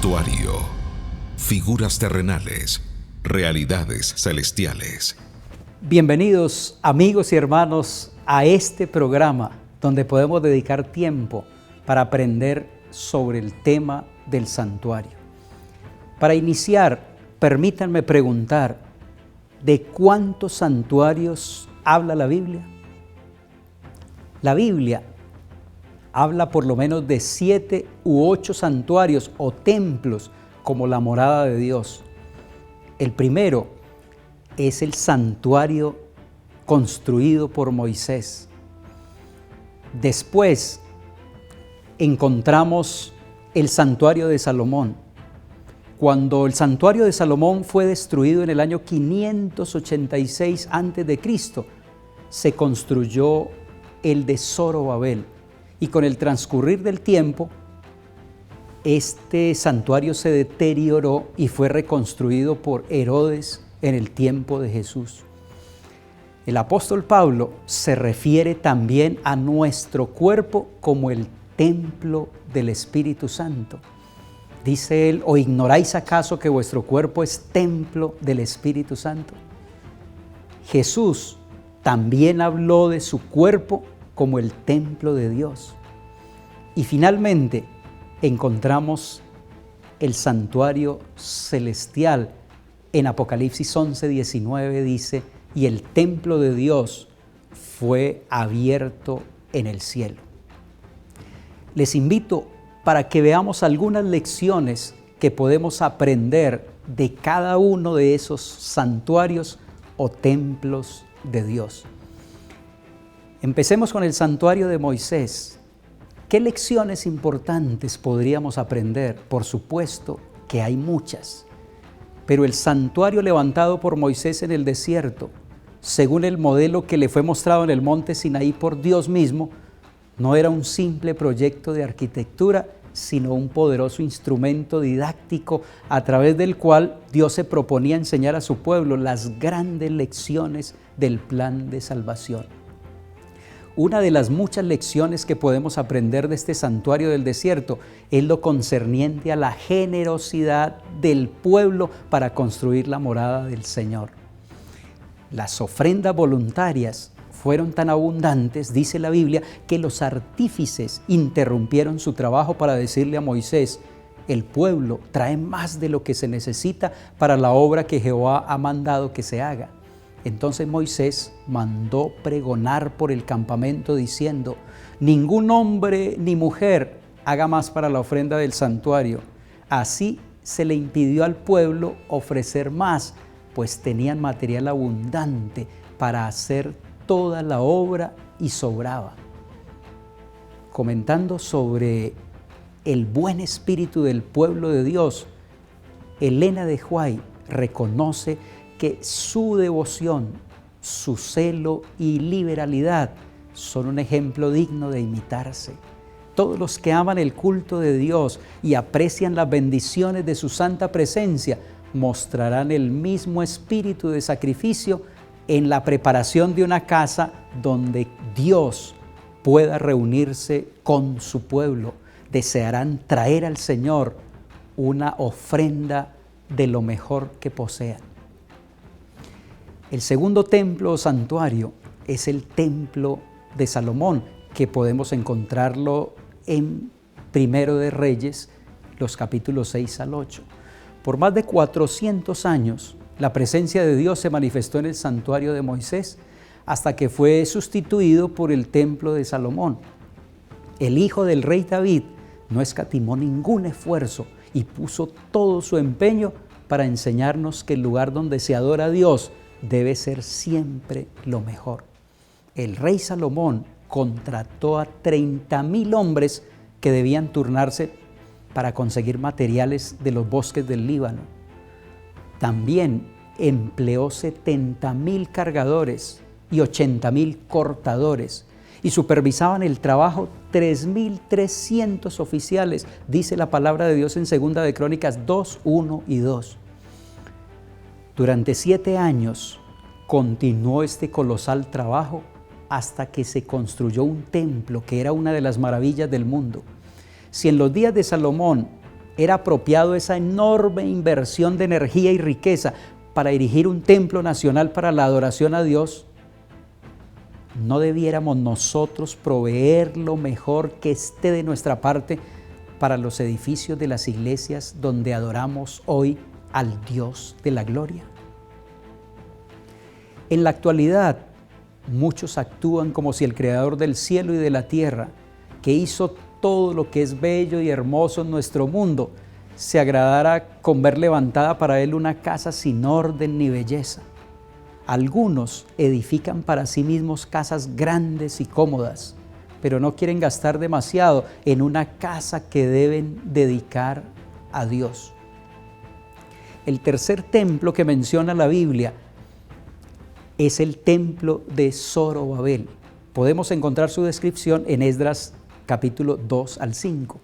Santuario. Figuras terrenales, realidades celestiales. Bienvenidos amigos y hermanos a este programa donde podemos dedicar tiempo para aprender sobre el tema del santuario. Para iniciar, permítanme preguntar, ¿de cuántos santuarios habla la Biblia? La Biblia habla por lo menos de 7 u 8 santuarios o templos como la morada de Dios. El primero es el santuario construido por Moisés. Después encontramos el santuario de Salomón. Cuando el santuario de Salomón fue destruido en el año 586 a.C., se construyó el de Zorobabel. Y con el transcurrir del tiempo, este santuario se deterioró y fue reconstruido por Herodes en el tiempo de Jesús. El apóstol Pablo se refiere también a nuestro cuerpo como el templo del Espíritu Santo. Dice él, ¿o ignoráis acaso que vuestro cuerpo es templo del Espíritu Santo? Jesús también habló de su cuerpo como el templo de Dios. Y finalmente encontramos el santuario celestial. En Apocalipsis 11:19 dice, y el templo de Dios fue abierto en el cielo. Les invito para que veamos algunas lecciones que podemos aprender de cada uno de esos santuarios o templos de Dios. Empecemos con el santuario de Moisés. ¿Qué lecciones importantes podríamos aprender? Por supuesto que hay muchas, pero el santuario levantado por Moisés en el desierto, según el modelo que le fue mostrado en el monte Sinaí por Dios mismo, no era un simple proyecto de arquitectura, sino un poderoso instrumento didáctico a través del cual Dios se proponía enseñar a su pueblo las grandes lecciones del plan de salvación. Una de las muchas lecciones que podemos aprender de este santuario del desierto es lo concerniente a la generosidad del pueblo para construir la morada del Señor. Las ofrendas voluntarias fueron tan abundantes, dice la Biblia, que los artífices interrumpieron su trabajo para decirle a Moisés, el pueblo trae más de lo que se necesita para la obra que Jehová ha mandado que se haga. Entonces Moisés mandó pregonar por el campamento diciendo, ningún hombre ni mujer haga más para la ofrenda del santuario. Así se le impidió al pueblo ofrecer más, pues tenían material abundante para hacer toda la obra y sobraba. Comentando sobre el buen espíritu del pueblo de Dios, Elena de White reconoce que su devoción, su celo y liberalidad son un ejemplo digno de imitarse. Todos los que aman el culto de Dios y aprecian las bendiciones de su santa presencia mostrarán el mismo espíritu de sacrificio en la preparación de una casa donde Dios pueda reunirse con su pueblo. Desearán traer al Señor una ofrenda de lo mejor que posean. El segundo templo o santuario es el templo de Salomón, que podemos encontrarlo en Primero de Reyes, los capítulos 6 al 8. Por más de 400 años, la presencia de Dios se manifestó en el santuario de Moisés, hasta que fue sustituido por el templo de Salomón. El hijo del rey David no escatimó ningún esfuerzo y puso todo su empeño para enseñarnos que el lugar donde se adora a Dios debe ser siempre lo mejor. El rey Salomón contrató a 30,000 hombres que debían turnarse para conseguir materiales de los bosques del Líbano. También empleó 70,000 cargadores y 80,000 cortadores y supervisaban el trabajo 3,300 oficiales, dice la palabra de Dios en 2 de Crónicas 2, 1 y 2. Durante 7 años continuó este colosal trabajo hasta que se construyó un templo que era una de las maravillas del mundo. Si en los días de Salomón era apropiado esa enorme inversión de energía y riqueza para erigir un templo nacional para la adoración a Dios, ¿no debiéramos nosotros proveer lo mejor que esté de nuestra parte para los edificios de las iglesias donde adoramos hoy al Dios de la gloria? En la actualidad, muchos actúan como si el Creador del cielo y de la tierra, que hizo todo lo que es bello y hermoso en nuestro mundo, se agradara con ver levantada para Él una casa sin orden ni belleza. Algunos edifican para sí mismos casas grandes y cómodas, pero no quieren gastar demasiado en una casa que deben dedicar a Dios. El tercer templo que menciona la Biblia es el templo de Zorobabel. Podemos encontrar su descripción en Esdras capítulo 2 al 5.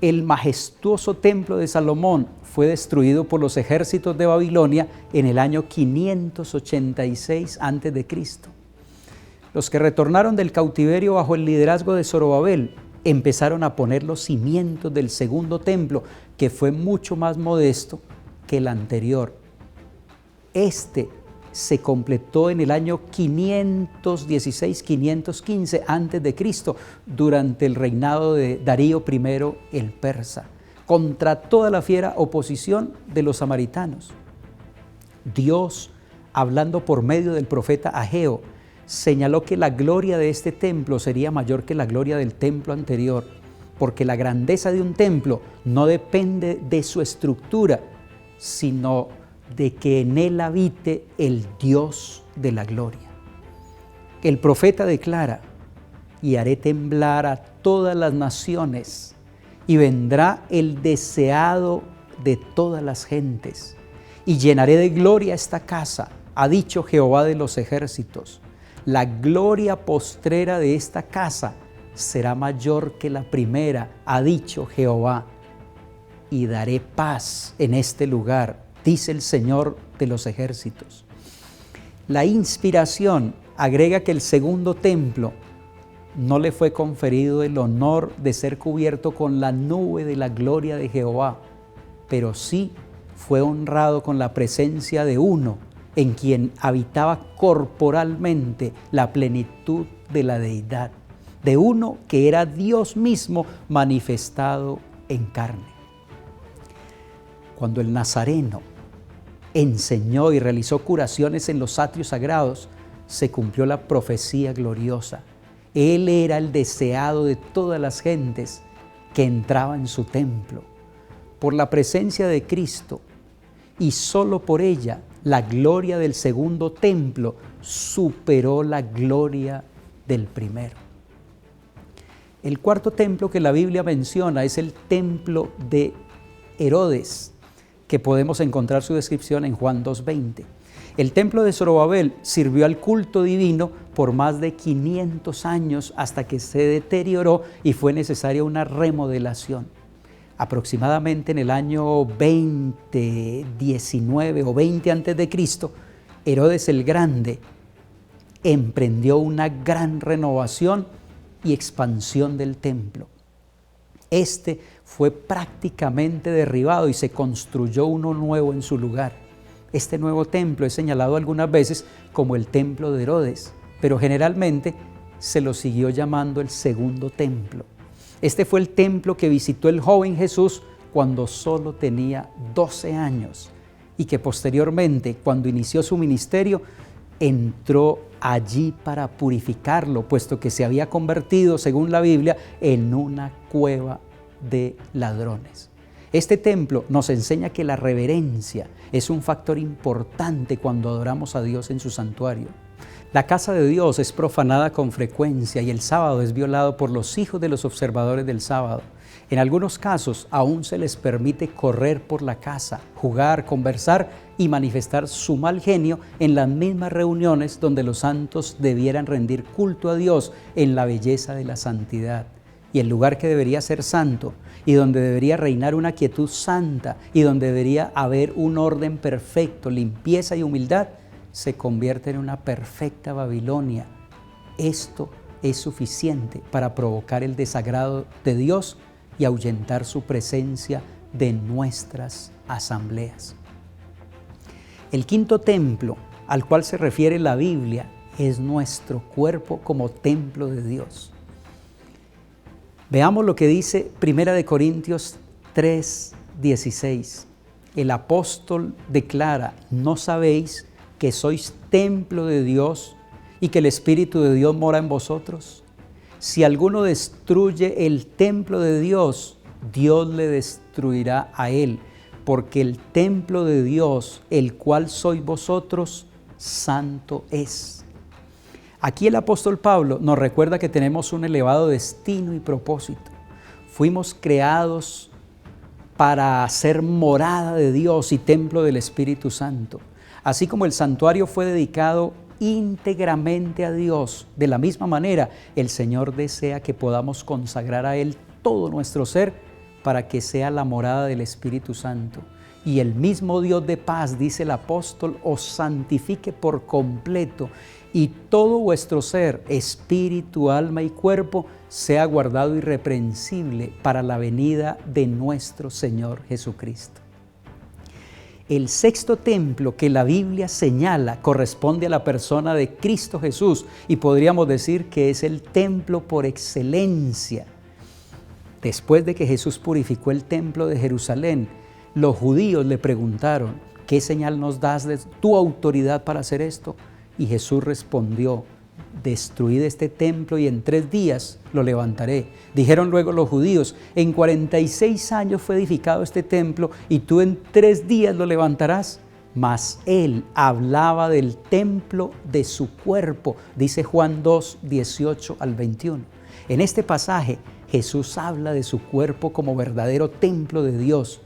El majestuoso templo de Salomón fue destruido por los ejércitos de Babilonia en el año 586 a.C. Los que retornaron del cautiverio bajo el liderazgo de Zorobabel empezaron a poner los cimientos del segundo templo, que fue mucho más modesto que el anterior. Este se completó en el año 516-515 a.C., durante el reinado de Darío I el persa, contra toda la fiera oposición de los samaritanos. Dios, hablando por medio del profeta Ageo, señaló que la gloria de este templo sería mayor que la gloria del templo anterior, porque la grandeza de un templo no depende de su estructura, sino de que en él habite el Dios de la gloria. El profeta declara: y haré temblar a todas las naciones, y vendrá el deseado de todas las gentes, y llenaré de gloria esta casa, ha dicho Jehová de los ejércitos. La gloria postrera de esta casa será mayor que la primera, ha dicho Jehová, y daré paz en este lugar, dice el Señor de los ejércitos. La inspiración agrega que el segundo templo no le fue conferido el honor de ser cubierto con la nube de la gloria de Jehová, pero sí fue honrado con la presencia de uno en quien habitaba corporalmente la plenitud de la deidad, de uno que era Dios mismo manifestado en carne. Cuando el Nazareno enseñó y realizó curaciones en los atrios sagrados, se cumplió la profecía gloriosa. Él era el deseado de todas las gentes que entraba en su templo. Por la presencia de Cristo y solo por ella, la gloria del segundo templo superó la gloria del primero. El cuarto templo que la Biblia menciona es el templo de Herodes, que podemos encontrar su descripción en Juan 2:20. El templo de Zorobabel sirvió al culto divino por más de 500 años hasta que se deterioró y fue necesaria una remodelación. Aproximadamente en el año 19 o 20 a.C., Herodes el Grande emprendió una gran renovación y expansión del templo. Este fue prácticamente derribado y se construyó uno nuevo en su lugar. Este nuevo templo es señalado algunas veces como el templo de Herodes, pero generalmente se lo siguió llamando el segundo templo. Este fue el templo que visitó el joven Jesús cuando solo tenía 12 años y que posteriormente, cuando inició su ministerio, entró allí para purificarlo, puesto que se había convertido, según la Biblia, en una cueva de ladrones. Este templo nos enseña que la reverencia es un factor importante cuando adoramos a Dios en su santuario. La casa de Dios es profanada con frecuencia y el sábado es violado por los hijos de los observadores del sábado. En algunos casos aún se les permite correr por la casa, jugar, conversar y manifestar su mal genio en las mismas reuniones donde los santos debieran rendir culto a Dios en la belleza de la santidad. Y el lugar que debería ser santo y donde debería reinar una quietud santa y donde debería haber un orden perfecto, limpieza y humildad, se convierte en una perfecta Babilonia. Esto es suficiente para provocar el desagrado de Dios y ahuyentar su presencia de nuestras asambleas. El quinto templo al cual se refiere la Biblia es nuestro cuerpo como templo de Dios. Veamos lo que dice 1 Corintios 3:16. El apóstol declara: ¿no sabéis que sois templo de Dios y que el Espíritu de Dios mora en vosotros? Si alguno destruye el templo de Dios, Dios le destruirá a él, porque el templo de Dios, el cual sois vosotros, santo es. Aquí el apóstol Pablo nos recuerda que tenemos un elevado destino y propósito. Fuimos creados para ser morada de Dios y templo del Espíritu Santo. Así como el santuario fue dedicado íntegramente a Dios, de la misma manera el Señor desea que podamos consagrar a Él todo nuestro ser para que sea la morada del Espíritu Santo. Y el mismo Dios de paz, dice el apóstol, os santifique por completo y todo vuestro ser, espíritu, alma y cuerpo, sea guardado irreprensible para la venida de nuestro Señor Jesucristo. El sexto templo que la Biblia señala corresponde a la persona de Cristo Jesús y podríamos decir que es el templo por excelencia. Después de que Jesús purificó el templo de Jerusalén, los judíos le preguntaron: ¿qué señal nos das de tu autoridad para hacer esto? Y Jesús respondió: destruid este templo y en 3 días lo levantaré. Dijeron luego los judíos: en 46 años fue edificado este templo y tú en 3 días lo levantarás. Mas él hablaba del templo de su cuerpo, dice Juan 2, 18 al 21. En este pasaje Jesús habla de su cuerpo como verdadero templo de Dios,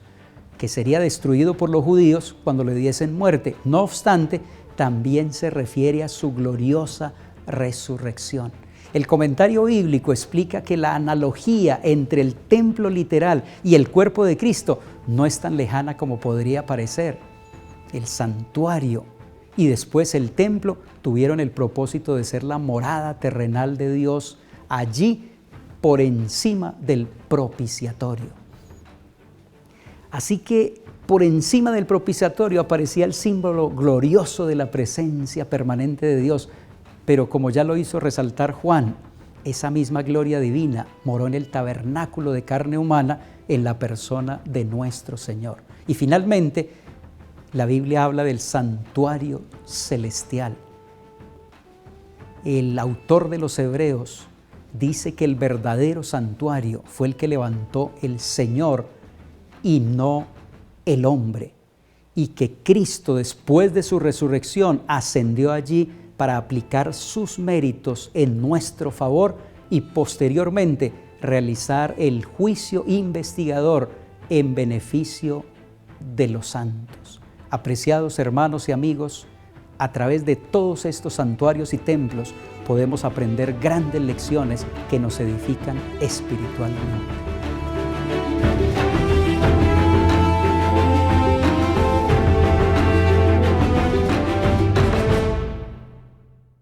que sería destruido por los judíos cuando le diesen muerte. No obstante, también se refiere a su gloriosa resurrección. El comentario bíblico explica que la analogía entre el templo literal y el cuerpo de Cristo no es tan lejana como podría parecer. El santuario y después el templo tuvieron el propósito de ser la morada terrenal de Dios allí por encima del propiciatorio. Así que por encima del propiciatorio aparecía el símbolo glorioso de la presencia permanente de Dios. Pero como ya lo hizo resaltar Juan, esa misma gloria divina moró en el tabernáculo de carne humana en la persona de nuestro Señor. Y finalmente, la Biblia habla del santuario celestial. El autor de los Hebreos dice que el verdadero santuario fue el que levantó el Señor y no el hombre, y que Cristo, después de su resurrección, ascendió allí para aplicar sus méritos en nuestro favor y posteriormente realizar el juicio investigador en beneficio de los santos. Apreciados hermanos y amigos, a través de todos estos santuarios y templos podemos aprender grandes lecciones que nos edifican espiritualmente.